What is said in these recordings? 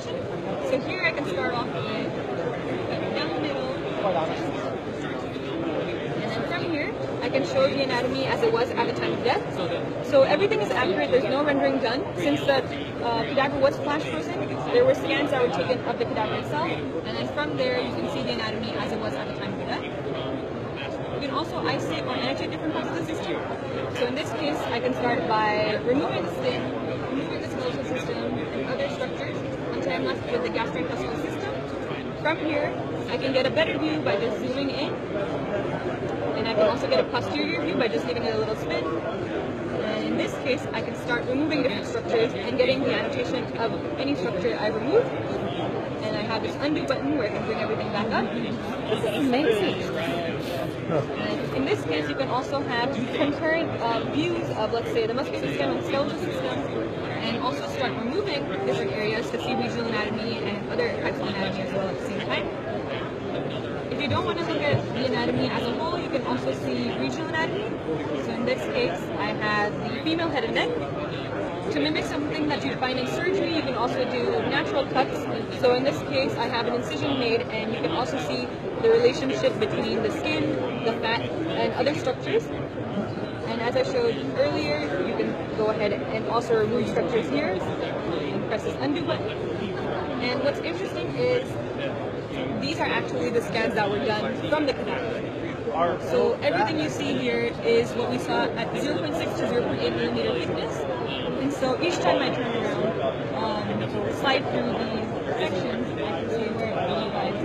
So here I can start off with down the middle, and then from here I can show the anatomy as it was at the time of death. So everything is accurate, there's no rendering done. Since the cadaver was flash frozen, there were scans that were taken of the cadaver itself, and then from there you can see the anatomy as it was at the time of death. You can also isolate or annotate different parts of the system. So in this case, I can start by removing the skin, removing the skeletal system, and other structures until I'm left with the gastrointestinal system. From here, I can get a better view by just zooming in, and I can also get a posterior view by just giving it a little spin. And in this case, I can start removing different structures and getting the annotation of any structure I removed. And I have this undo button where I can bring everything back up. This is amazing. And in this case, you can also have concurrent views of, let's say, the muscular system and skeletal system, and also start removing different areas to see regional anatomy and other types of anatomy as well at the same time. If you don't want to look at the anatomy as a whole, you can also see regional anatomy. So in this case, I have the female head and neck. To mimic something that you find in surgery, you can also do natural cuts. So in this case, I have an incision made, and you can also see the relationship between the skin, the fat, and other structures. And as I showed earlier, you can go ahead and also remove structures here and press this undo button. And what's interesting is these are actually the scans that were done from the cadaver. So everything you see here is what we saw at 0.6 to 0.8 millimeter thickness. And so each time I turn around, slide through the sections, I can see where it divides.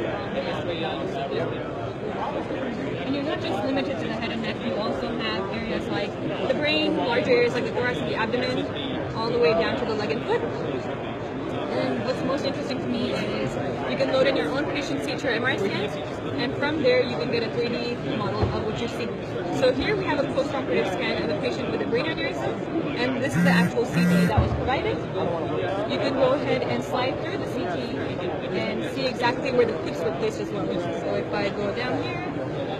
And you're not just limited to the head and neck, you also have areas like the brain, large areas like the thorax and the abdomen, all the way down to the leg and foot. And what's most interesting to me is you can load in your own patient's CT or MRI scans, and from there you can get a 3D model of what you're seeing. So here we have a post-operative scan of a patient with a brain aneurysm, and this is the actual CT that was provided. You can go ahead and slide through the CT and see exactly where the clips were placed as well. So if I go down here,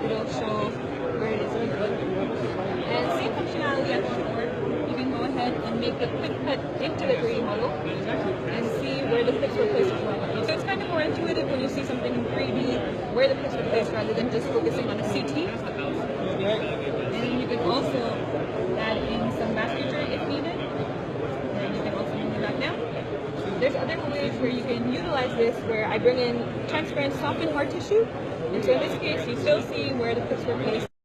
it'll show where it is in the foot. And same functionality as before. You can go ahead and make a quick cut into the 3D model and see where the clips were placed as well. So it's kind of more intuitive when you see something in 3D, where the clips were placed rather than just focusing on a CT. And you can also add in some vasculature if needed. And you can also move it back down. There's other ways where you can utilize this where I bring in transparent soft and hard tissue. And so in this case, you still see where the clips were placed.